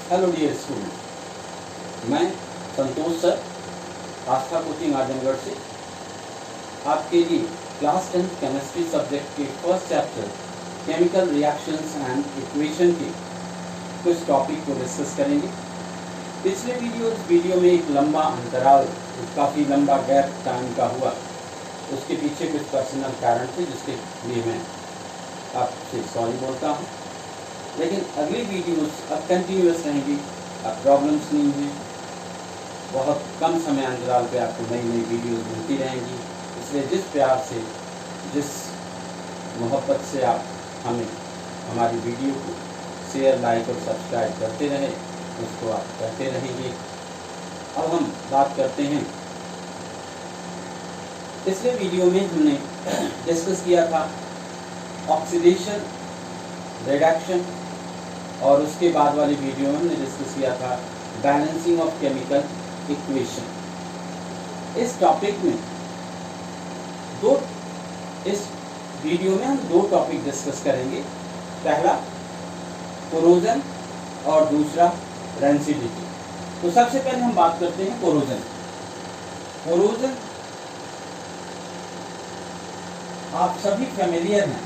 Hello dear student, मैं संतोष sir आस्था coaching Azamgarh से आपके लिए क्लास 10 केमिस्ट्री सब्जेक्ट के first chapter chemical reactions and equation के कुछ टॉपिक को डिस्कस करेंगे। पिछले वीडियो में एक लंबा अंतराल, काफ़ी लंबा गैप टाइम का हुआ। उसके पीछे कुछ पर्सनल कारण थे जिसके लिए मैं आपसे सॉरी बोलता हूँ। लेकिन अगली वीडियोस अब कंटिन्यूस रहेंगी, अब प्रॉब्लम्स नहीं है। बहुत कम समय अंतराल पे आपको नई नई वीडियोस मिलती रहेंगी। इसलिए जिस प्यार से, जिस मोहब्बत से आप हमें हमारी वीडियो को शेयर, लाइक और सब्सक्राइब करते रहे, उसको आप करते रहेंगे। अब हम बात करते हैं, पिछले वीडियो में हमने डिस्कस किया था ऑक्सीडेशन, रिडक्शन, और उसके बाद वाली वीडियो में हमने डिस्कस किया था बैलेंसिंग ऑफ केमिकल इक्वेशन। इस टॉपिक में इस वीडियो में हम दो टॉपिक डिस्कस करेंगे। पहला कोरोजन और दूसरा रेंसिडिटी। तो सबसे पहले हम बात करते हैं कोरोजन। कोरोजन आप सभी फेमिलियर हैं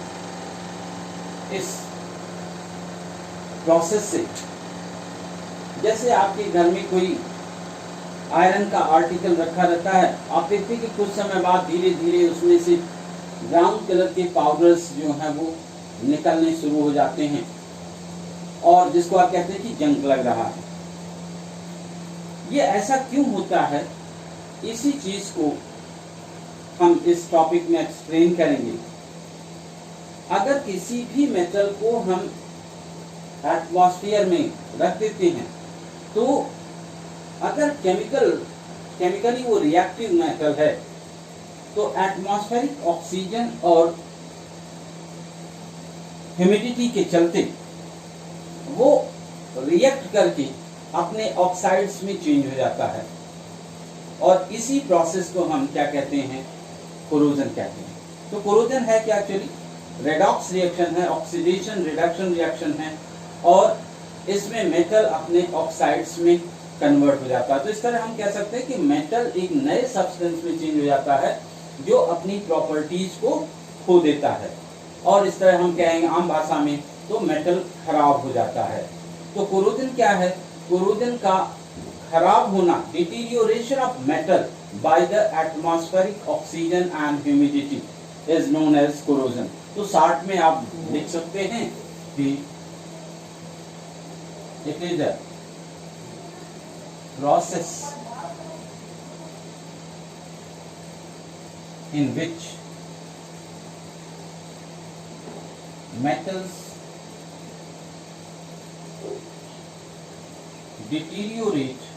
इस प्रोसेस से। जैसे आपके घर में कोई आयरन का आर्टिकल रखा रहता है, आप देखते हैं कि कुछ समय बाद धीरे धीरे उसमें से ब्राउन कलर के पाउडर्स जो हैं वो निकलने शुरू हो जाते हैं, और जिसको आप कहते हैं कि जंग लग रहा है। ये ऐसा क्यों होता है, इसी चीज को हम इस टॉपिक में एक्सप्लेन करेंगे। अगर किसी भी मेटल को हम एटमॉस्फेयर में रख देते हैं, तो अगर केमिकली वो रिएक्टिव मेटल है, तो एटमॉस्फेरिक ऑक्सीजन और ह्यूमिडिटी के चलते वो रिएक्ट करके अपने ऑक्साइड्स में चेंज हो जाता है, और इसी प्रोसेस को हम क्या कहते हैं, कोरोजन कहते हैं। तो कोरोजन है क्या? एक्चुअली रेडॉक्स रिएक्शन है, ऑक्सीडेशन रिडक्शन रिएक्शन है, और इसमें मेटल अपने ऑक्साइड्स में कन्वर्ट हो जाता है। तो इस तरह हम कह सकते हैं कि मेटल एक नए सब्सटेंस में चेंज हो जाता है जो अपनी प्रॉपर्टीज को खो देता है, और इस तरह हम कहेंगे आम भाषा में तो मेटल खराब हो जाता है। तो कोरोजन क्या है? कोरोजन का खराब होना, deterioration of metal by the atmospheric oxygen and humidity is known as corrosion. तो शॉर्ट में आप लिख सकते हैं कि it is a process in which metals deteriorate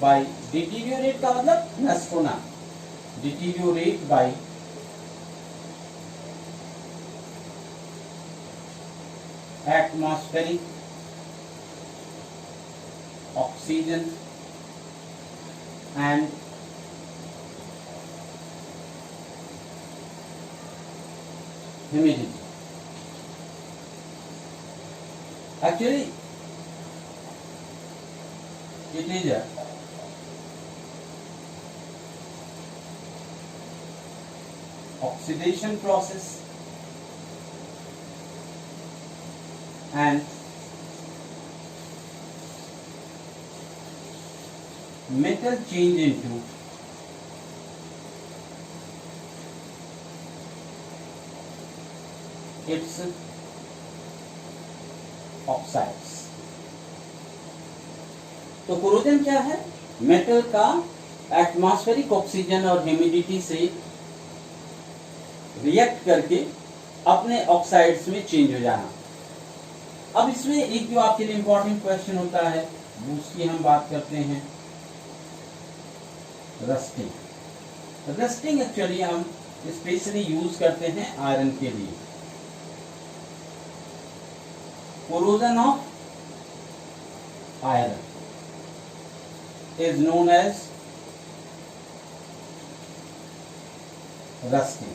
by, deteriorate का मतलब नष्ट होना, deteriorate by atmospheric oxygen and humidity. Actually, it is a oxidation process and metal change into its oxides. तो कोरोजन क्या है? मेटल का एटमॉस्फेरिक ऑक्सीजन और humidity से रिएक्ट करके अपने ऑक्साइड्स में चेंज हो जाना। अब इसमें एक जो आपके लिए इंपॉर्टेंट क्वेश्चन होता है, उसकी हम बात करते हैं रस्टिंग। रस्टिंग एक्चुअली हम स्पेशली यूज करते हैं आयरन के लिए। Corrosion of iron is known as rusting.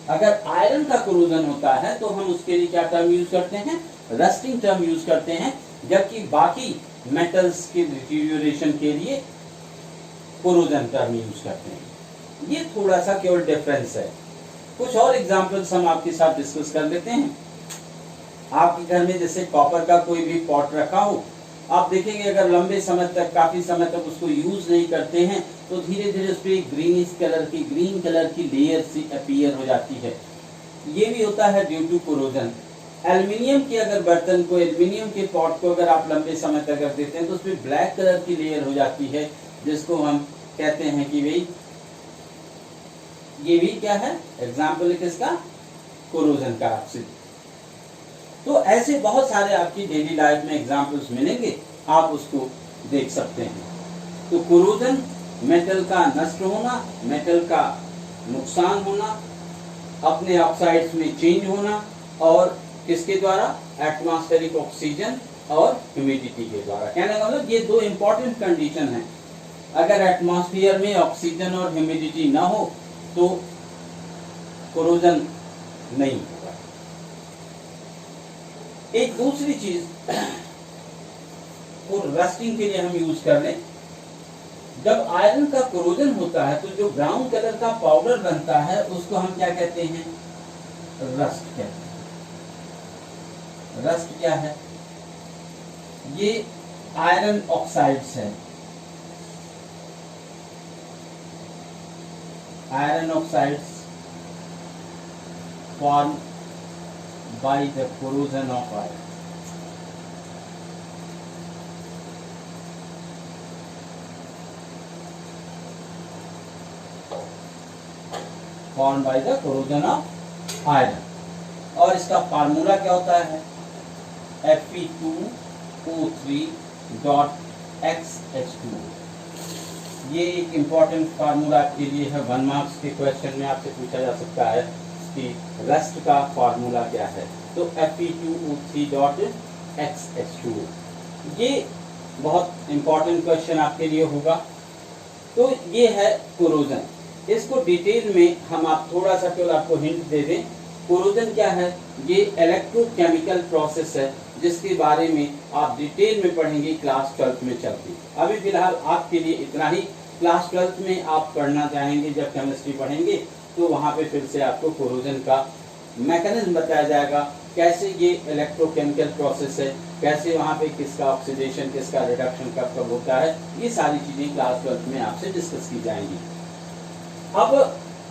अगर आयरन का कोरोजन होता है तो हम उसके लिए क्या टर्म यूज करते हैं, रस्टिंग टर्म यूज करते हैं, जबकि बाकी मेटल्स के डिटीरियोरेशन के लिए कोरोजन टर्म यूज करते हैं। ये थोड़ा सा केवल डिफरेंस है। कुछ और एग्जांपल्स हम आपके साथ डिस्कस कर लेते हैं। आपके घर में जैसे कॉपर का कोई भी पॉट रखा हो, आप देखेंगे अगर लंबे समय तक, काफी समय तक उसको यूज नहीं करते हैं तो धीरे धीरे उस पर ग्रीन कलर की लेयर सी अपीयर हो जाती है। ये भी होता है ड्यू टू कोरोजन। एल्युमिनियम के अगर बर्तन को, एल्युमिनियम के पॉट को अगर आप लंबे समय तक रख देते हैं तो उसमें ब्लैक कलर की लेयर हो जाती है, जिसको हम कहते हैं कि भाई ये भी क्या है, एग्जाम्पल है किसका, कोरोजन का आपसे। तो ऐसे बहुत सारे आपकी डेली लाइफ में एग्जाम्पल्स मिलेंगे, आप उसको देख सकते हैं। तो कोरोजन मेटल का नष्ट होना, मेटल का नुकसान होना, अपने ऑक्साइड्स में चेंज होना, और किसके द्वारा, एटमॉस्फेरिक ऑक्सीजन और ह्यूमिडिटी के द्वारा। कहने का मतलब ये दो इंपॉर्टेंट कंडीशन है। अगर एटमॉस्फेयर में ऑक्सीजन और ह्यूमिडिटी ना हो तो कोरोजन नहीं होगा। एक दूसरी चीज को रस्टिंग के लिए हम यूज कर लें, जब आयरन का कोरोजन होता है तो जो ब्राउन कलर का पाउडर बनता है उसको हम क्या कहते हैं, रस्ट कहते हैं। रस्ट क्या है, ये आयरन ऑक्साइड्स है। Iron oxides form by the corrosion of iron. Form by the corrosion of iron. और इसका फार्मूला क्या होता है, Fe2O3.XH2। ये एक इंपॉर्टेंट फार्मूला आपके लिए है, 1 मार्क्स के क्वेश्चन में आपसे पूछा जा सकता है कि रस्ट का फार्मूला क्या है। तो Fe2O3.XH2, ये बहुत इंपॉर्टेंट क्वेश्चन आपके लिए होगा। तो ये है कोरोजन। इसको डिटेल में हम आप थोड़ा सा केवल आपको हिंट दे दें। कोरोजन क्या है, ये इलेक्ट्रोकेमिकल प्रोसेस है जिसके बारे में आप डिटेल में पढ़ेंगे क्लास 12 में चलती। अभी फिलहाल आपके लिए इतना ही। क्लास 12 में आप पढ़ना चाहेंगे, जब केमिस्ट्री पढ़ेंगे तो वहाँ पे फिर से आपको कोरोजन का मैकेनिज्म बताया जाएगा, कैसे ये इलेक्ट्रोकेमिकल प्रोसेस है, कैसे वहाँ पे किसका ऑक्सीडेशन, किसका रिडक्शन कब कब होता है। ये सारी चीजें क्लास 12 में आपसे डिस्कस की जाएंगी। अब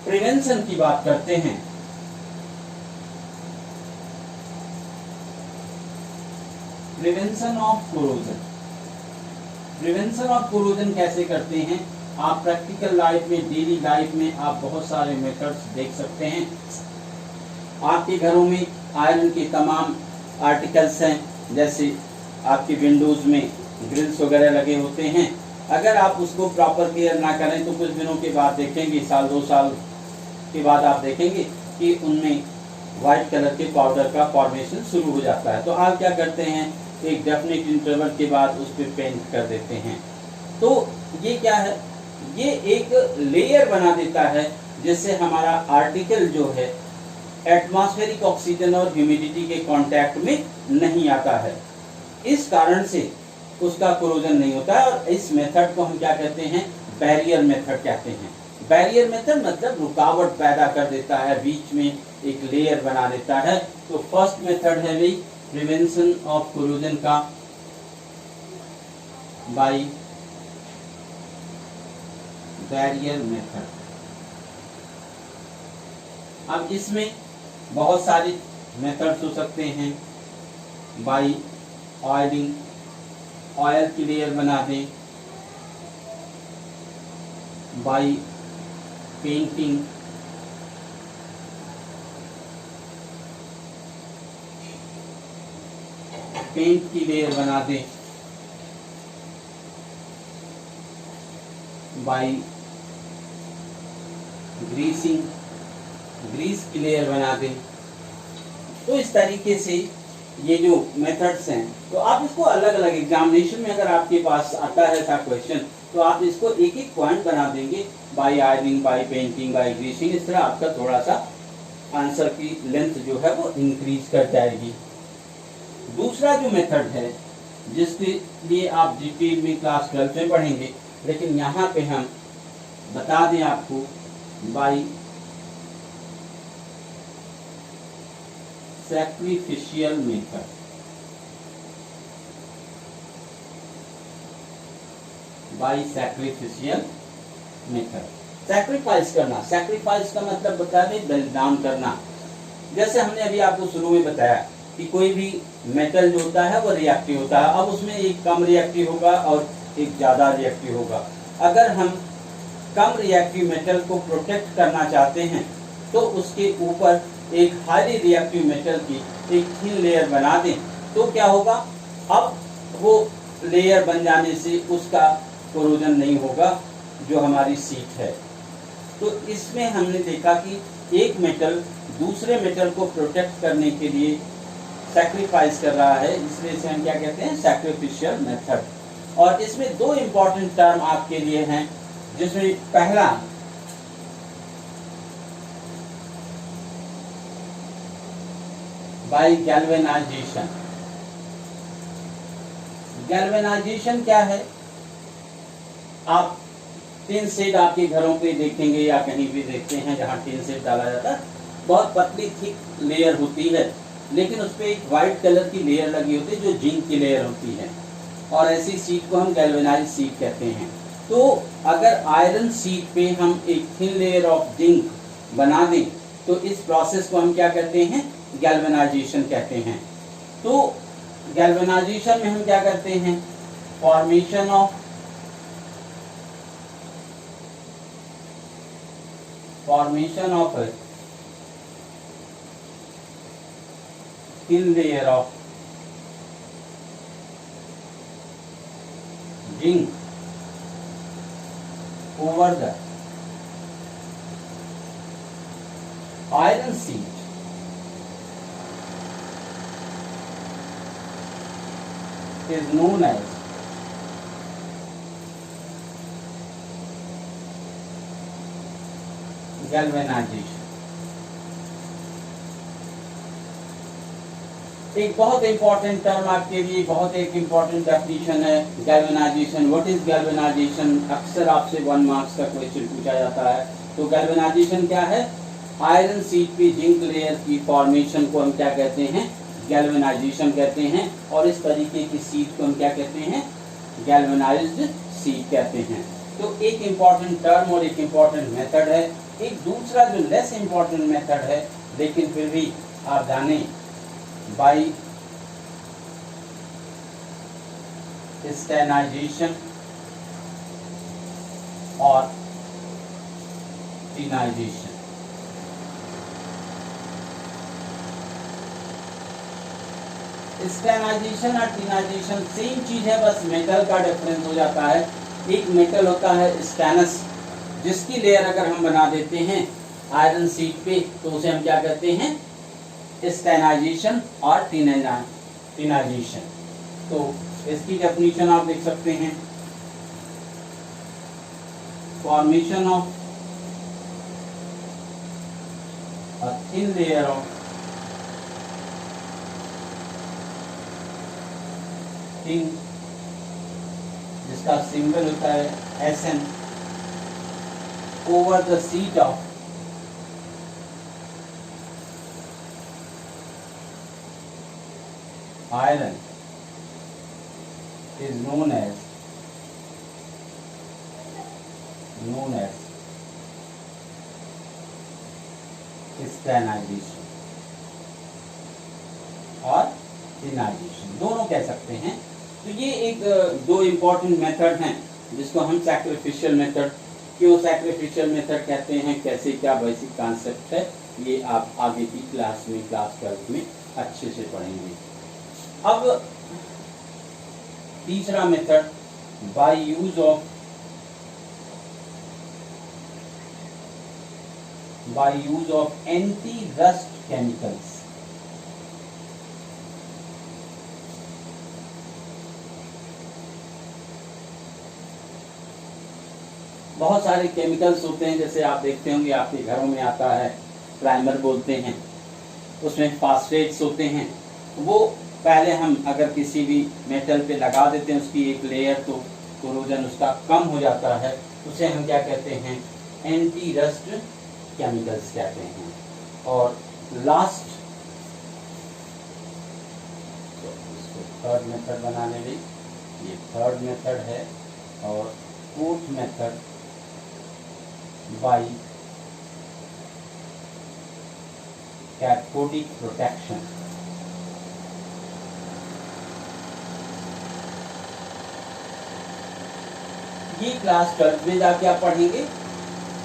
प्रिवेंशन की बात करते हैं। Prevention of corrosion. Prevention of corrosion कैसे करते हैं, आप प्रैक्टिकल लाइफ में, डेली लाइफ में आप बहुत सारे मेथड्स देख सकते हैं। आपके घरों में आयरन के तमाम आर्टिकल्स हैं, जैसे आपकी विंडोज में ग्रिल्स वगैरह लगे होते हैं। अगर आप उसको प्रॉपर केयर ना करें तो कुछ दिनों के बाद देखेंगे, साल 2 साल के बाद आप देखेंगे कि उनमें व्हाइट कलर के पाउडर का फॉर्मेशन शुरू हो जाता है। तो आप क्या करते हैं, एक डेफिनेट इंटरवल के बाद उस पर पेंट कर देते हैं। तो ये क्या है, ये एक लेयर बना देता है जिससे हमारा आर्टिकल जो है एटमॉस्फेरिक ऑक्सीजन और ह्यूमिडिटी के कांटेक्ट में नहीं आता है। इस कारण से उसका कोरोजन नहीं होता है। और इस मेथड को हम क्या कहते हैं, बैरियर मेथड कहते हैं। बैरियर मेथड मतलब रुकावट पैदा कर देता है, बीच में एक लेयर बना देता है। तो फर्स्ट मेथड है भाई प्रिवेंशन ऑफ कोरोजन का बाय बैरियर मेथड। अब इसमें बहुत सारी मेथड्स हो सकते हैं। बाय ऑयलिंग, ऑयल की लेयर बना दें, बाय पेंटिंग, पेंट की लेयर बना दें, बाय ग्रीसिंग, ग्रीस की लेयर बना दें। तो इस तरीके से ये जो मेथड्स हैं, तो आप इसको अलग अलग एग्जामिनेशन में अगर आपके पास आता है ऐसा क्वेश्चन तो आप इसको एक एक पॉइंट बना देंगे, by ironing, by painting, by greasing. इस तरह आपका थोड़ा सा आंसर की लेंथ जो है वो इंक्रीज कर जाएगी। दूसरा जो मेथड है जिसके लिए आप डिटेल में क्लास 12 में पढ़ेंगे, लेकिन यहाँ पे हम बता दें आपको, by sacrificial method. By sacrificial method, sacrifice करना, सैक्रिफाइस का मतलब बता दें बलिदान करना। जैसे हमने अभी आपको शुरू में बताया कि कोई भी मेटल जो होता है वो रिएक्टिव होता है। अब उसमें एक कम रिएक्टिव होगा और एक ज़्यादा रिएक्टिव होगा। अगर हम कम रिएक्टिव मेटल को प्रोटेक्ट करना चाहते हैं तो उसके ऊपर एक हाईली रिएक्टिव मेटल की एक थिन लेयर बना दें तो क्या होगा, अब वो लेयर बन जाने से उसका कोरोजन नहीं होगा जो हमारी सीट है। तो इसमें हमने देखा कि एक मेटल दूसरे मेटल को प्रोटेक्ट करने के लिए सैक्रिफाइस कर रहा है, इसलिए इसे हम क्या कहते हैं, सैक्रिफिशियल मेथड। और इसमें दो इंपॉर्टेंट टर्म आपके लिए हैं, जिसमें पहला बाय गैल्वेनाइजेशन। गैल्वेनाइजेशन क्या है, आप टिन शेड आपके घरों पे देखेंगे या कहीं भी देखते हैं जहां टिन शेड डाला जाता है, बहुत पतली थिक लेयर होती है, लेकिन उस पर एक वाइट कलर की लेयर लगी होती है जो जिंक की लेयर होती है, और ऐसी शीट को हम गैल्वेनाइज्ड शीट कहते हैं। तो अगर आयरन शीट पे हम एक थिन लेयर ऑफ जिंक बना दें तो इस प्रोसेस को हम क्या कहते हैं, गैल्वेनाइजेशन कहते हैं। तो गैल्वेनाइजेशन में हम क्या करते हैं, formation of thin layer of zinc over the iron sheet is known as galvanization। एक बहुत इंपॉर्टेंट टर्म आपके लिए, बहुत एक इंपॉर्टेंट डेफिनेशन है गैल्वेनाइजेशन। व्हाट इज गैल्वेनाइजेशन, अक्सर आपसे 1 मार्क्स का क्वेश्चन पूछा जाता है। तो गैल्वेनाइजेशन क्या है, आयरन शीट पे जिंक लेयर की फॉर्मेशन को हम क्या कहते हैं, गैल्वेनाइजेशन कहते हैं, और इस तरीके की शीट को हम क्या कहते हैं, गैल्वेनाइज्ड शीट कहते हैं। तो एक इंपॉर्टेंट टर्म और एक इंपॉर्टेंट मेथड है। एक दूसरा जो लेस इंपॉर्टेंट मेथड है, लेकिन फिर भी आप जाने, बाई स्टेनाइजेशन और टिनाइजेशन। स्टेनाइजेशन और टिनाइजेशन सेम चीज है, बस मेटल का डिफरेंस हो जाता है। एक मेटल होता है स्टेनस, जिसकी लेयर अगर हम बना देते हैं आयरन शीट पे तो उसे हम क्या कहते हैं, स्टेनाइजेशन और टिनाइजेशन। तो इसकी डेफिनेशन आप देख सकते हैं, formation of a thin layer of thin, जिसका सिंबल होता है SN, over the sheet of iron is known as स्टेनाइजेशन और टिनाइजेशन, दोनों कह सकते हैं। तो ये एक दो इम्पोर्टेंट मेथड हैं जिसको हम सैक्रिफिशियल मेथड, क्यों सैक्रिफिशियल मेथड कहते हैं, कैसे क्या बेसिक कॉन्सेप्ट है, ये आप आगे की क्लास में, क्लास 12 में अच्छे से पढ़ेंगे। अब तीसरा method, by use of anti rust chemicals. बहुत सारे केमिकल्स होते हैं, जैसे आप देखते होंगे आपके घरों में आता है प्राइमर बोलते हैं, उसमें फास्फेट्स होते हैं। वो पहले हम अगर किसी भी मेटल पे लगा देते हैं उसकी एक लेयर, तो कोरोजन उसका कम हो जाता है। उसे हम क्या कहते हैं, एंटी रस्ट केमिकल्स कहते हैं। और लास्ट थर्ड मेथड बनाने में, ये थर्ड मेथड है। और fourth method by cathodic protection. ये क्लास 12 में जाके आप पढ़ेंगे,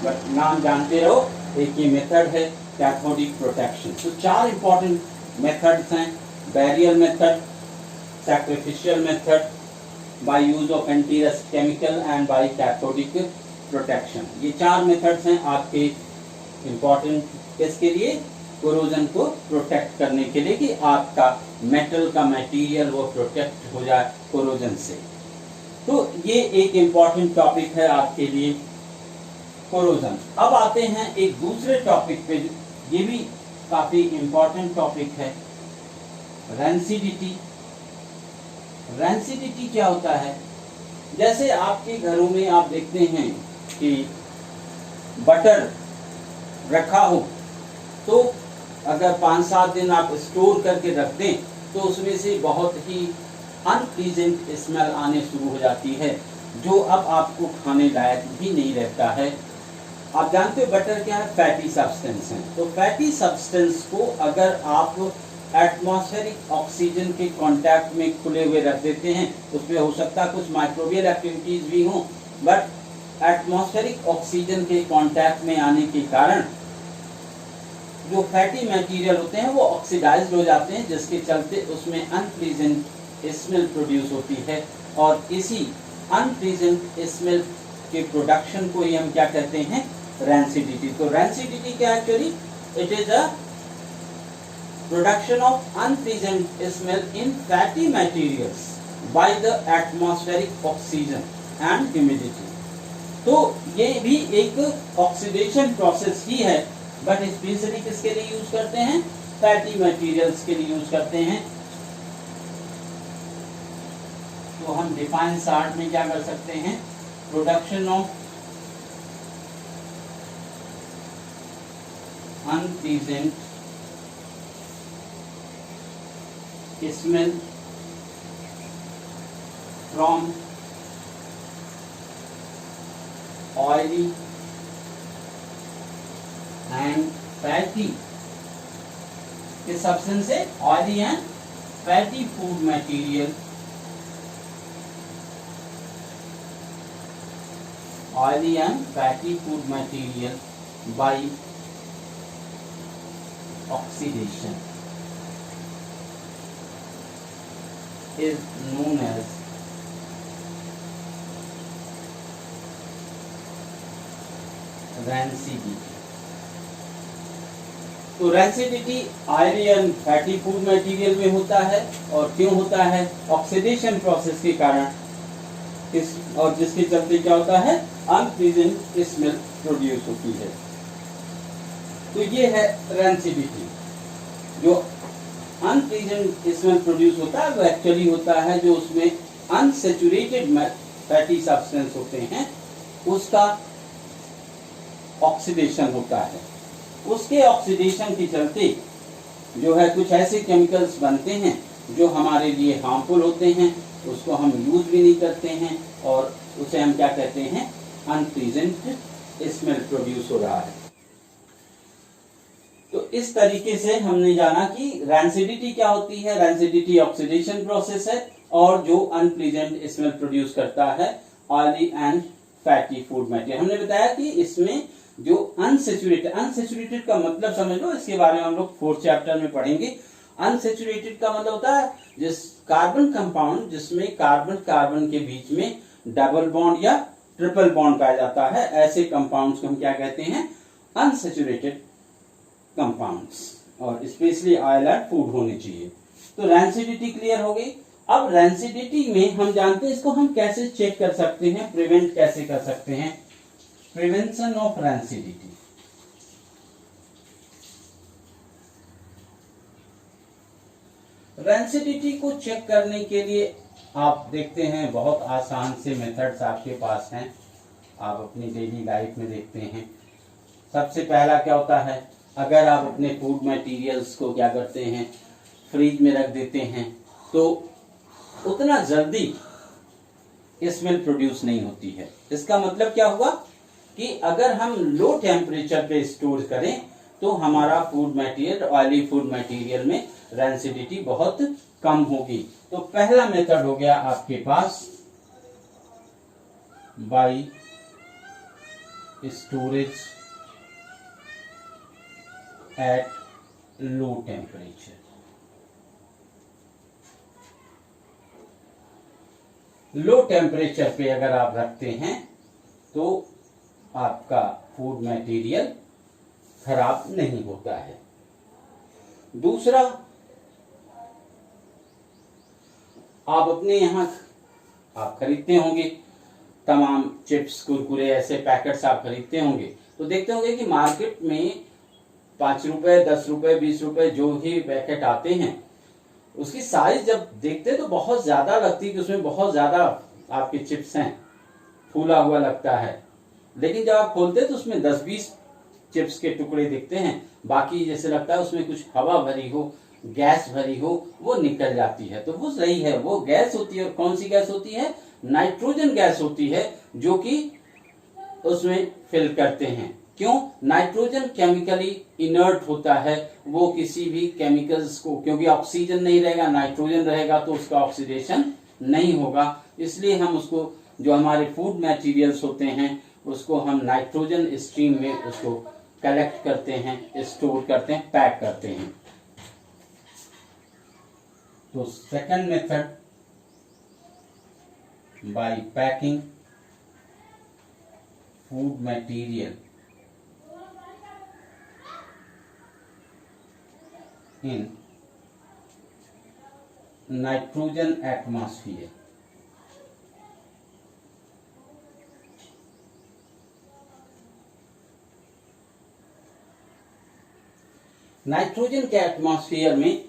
बट नाम जानते रहो। एक ये मेथड है कैथोडिक प्रोटेक्शन। तो 4 इंपॉर्टेंट मेथड्स हैं, barrier method, sacrificial method, by use of anti-rust chemical and by cathodic protection। ये 4 मेथड्स हैं आपके इम्पोर्टेंट, किसके लिए, कोरोजन को प्रोटेक्ट करने के लिए, कि आपका मेटल का मटेरियल वो प्रोटेक्ट हो जाए कोरोजन से। तो ये एक इम्पोर्टेंट टॉपिक है आपके लिए, कोरोजन। अब आते हैं एक दूसरे टॉपिक पे, ये भी काफी इम्पोर्टेंट टॉपिक है, रेंसिडिटी। रेंसिडिटी क्या होता है? जैसे आपके घरों में आप देखते हैं कि बटर रखा हो, तो अगर 5-7 दिन आप स्टोर करके रख दें तो उसमें से बहुत ही अनप्लीजेंट स्मेल आने शुरू हो जाती है, जो अब आपको खाने लायक भी नहीं रहता है। आप जानते हो बटर क्या है? फैटी सब्सटेंस है। तो फैटी सब्सटेंस को अगर आप एटमॉस्फेरिक ऑक्सीजन के कांटेक्ट में खुले हुए रख देते हैं, उसमें हो सकता है कुछ माइक्रोबियल एक्टिविटीज भी हों, बट एटमॉस्फेरिक ऑक्सीजन के कांटेक्ट में आने के कारण जो फैटी मटेरियल होते हैं वो ऑक्सीडाइज्ड हो जाते हैं, जिसके चलते उसमें अनप्लीजेंट स्मेल प्रोड्यूस होती है। और इसी अनप्लीजेंट स्मेल के प्रोडक्शन को ही हम क्या कहते हैं, रेंसिडिटी। तो रेंसिडिटी क्या है? Actually it is a production of unpleasant smell in fatty materials by the atmospheric oxygen and humidity। तो ये भी एक ऑक्सीडेशन प्रोसेस ही है, बट स्पेशली किसके लिए यूज करते हैं? फैटी मटेरियल्स के लिए यूज करते हैं। तो हम डिफाइन शार्ट में क्या कर सकते हैं? Production of unpleasant smell from oily and fatty, किस सब्सटेंस से? Oily and fatty food material, oily and fatty food material by oxidation is known as rancidity। तो rancidity oily and fatty food material में होता है, और क्यों होता है? ऑक्सीडेशन प्रोसेस के कारण, और जिसके चलते क्या होता है? अनप्लीजेंट स्मेल प्रोड्यूस होती है। तो ये है रेंसिडिटी। जो अनप्लीजेंट स्मेल प्रोड्यूस होता है वो एक्चुअली होता है जो उसमें अनसेचुरेटेड फैटी सब्सटेंस होते हैं, उसका ऑक्सीडेशन होता है। उसके ऑक्सीडेशन के चलते जो है कुछ ऐसे केमिकल्स बनते हैं जो हमारे लिए हार्मफुल होते हैं, उसको हम यूज भी नहीं करते हैं, और उसे हम क्या कहते हैं? अनप्लीजेंट स्मेल प्रोड्यूस हो रहा है। तो इस तरीके से हमने जाना कि रेंसिडिटी क्या होती है। रेंसिडिटी ऑक्सीडेशन प्रोसेस है, और जो अनप्लीजेंट स्मेल प्रोड्यूस करता है oily and fatty food material. हमने बताया कि इसमें जो अनसेचुरेटेड का मतलब समझ लो, इसके बारे में हम लोग 4th चैप्टर में पढ़ेंगे। अनसेचुरेटेड का मतलब होता है जिस कार्बन कंपाउंड जिसमें कार्बन कार्बन के बीच में डबल बॉन्ड या ट्रिपल बॉन्ड पाया जाता है, ऐसे कंपाउंड्स को हम क्या कहते हैं? अनसेचुरेटेड कंपाउंड्स, और स्पेशली ऑयल एंड फूड होने चाहिए। तो रेंसिडिटी क्लियर हो गई। अब रेंसिडिटी में हम जानते हैं इसको हम कैसे चेक कर सकते हैं, प्रिवेंट कैसे कर सकते हैं? Prevention of rancidity. रेंसिडिटी को चेक करने के लिए आप देखते हैं बहुत आसान से मेथड्स आपके पास हैं, आप अपनी डेली लाइफ में देखते हैं। सबसे पहला क्या होता है, अगर आप अपने फूड मटेरियल्स को क्या करते हैं, फ्रिज में रख देते हैं, तो उतना जल्दी स्मेल प्रोड्यूस नहीं होती है। इसका मतलब क्या हुआ कि अगर हम लो टेम्परेचर पे स्टोर करें तो हमारा food material, oily food material में रेंसिडिटी बहुत कम होगी। तो पहला मेथड हो गया आपके पास by storage at low temperature. Low temperature पे अगर आप रखते हैं तो आपका फूड मटेरियल खराब नहीं होता है। दूसरा, आप अपने यहां आप खरीदते होंगे तमाम चिप्स, कुरकुरे, ऐसे पैकेट्स आप खरीदते होंगे, तो देखते होंगे कि मार्केट में 5 रुपए, 10 रुपए, 20 रुपए जो ही पैकेट आते हैं, उसकी साइज जब देखते तो बहुत ज्यादा लगती है कि उसमें बहुत ज्यादा आपके चिप्स हैं, फूला हुआ लगता है। लेकिन जब आप खोलते तो उसमें 10-20 चिप्स के टुकड़े दिखते हैं, बाकी जैसे लगता है उसमें कुछ हवा भरी हो, गैस भरी हो, वो निकल जाती है। तो वो सही है, वो गैस होती है। और कौन सी गैस होती है? नाइट्रोजन गैस होती है, जो कि उसमें फिल करते हैं। क्यों? नाइट्रोजन केमिकली इनर्ट होता है, वो किसी भी केमिकल्स को, क्योंकि ऑक्सीजन नहीं रहेगा, नाइट्रोजन रहेगा तो उसका ऑक्सीडेशन नहीं होगा, इसलिए हम उसको, जो हमारे फूड मटेरियल्स होते हैं, उसको हम नाइट्रोजन स्ट्रीम में उसको कलेक्ट करते हैं, स्टोर करते हैं, पैक करते हैं। तो second method, by packing food material in nitrogen atmosphere. Nitrogen के एटमॉस्फेयर में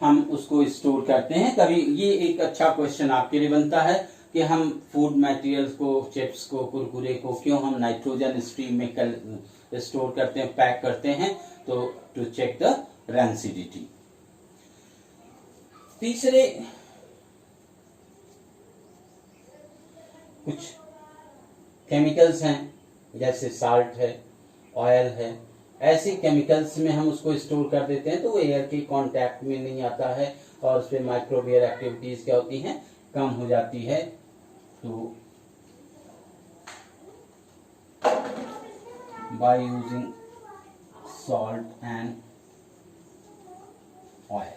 हम उसको स्टोर करते हैं। कभी ये एक अच्छा क्वेश्चन आपके लिए बनता है कि हम फूड मटेरियल्स को, चिप्स को, कुरकुरे को क्यों हम नाइट्रोजन स्ट्रीम में स्टोर करते हैं, पैक करते हैं? तो टू चेक द रेंसिडिटी। तीसरे कुछ केमिकल्स हैं, जैसे साल्ट है, ऑयल है, ऐसे केमिकल्स में हम उसको स्टोर कर देते हैं तो वो एयर के कांटेक्ट में नहीं आता है और उस पर माइक्रोबियल एक्टिविटीज क्या होती हैं, कम हो जाती है। तो by using salt and oil.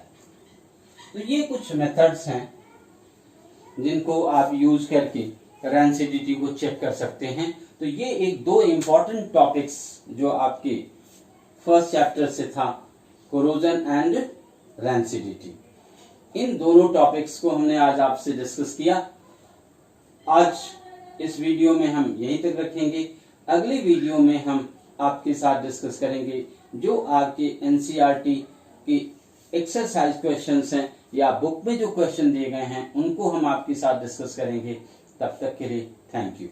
तो ये कुछ मेथड्स हैं जिनको आप यूज करके रेंसिडिटी को चेक कर सकते हैं। तो ये एक दो इंपॉर्टेंट टॉपिक्स जो आपके फर्स्ट चैप्टर से था, कोरोजन एंड रेंसिडिटी, इन दोनों टॉपिक्स को हमने आज आपसे डिस्कस किया। आज इस वीडियो में हम यहीं तक रखेंगे। अगली वीडियो में हम आपके साथ डिस्कस करेंगे जो आपके एनसीईआरटी की एक्सरसाइज क्वेश्चंस हैं या बुक में जो क्वेश्चन दिए गए हैं उनको हम आपके साथ डिस्कस करेंगे। तब तक के लिए थैंक यू।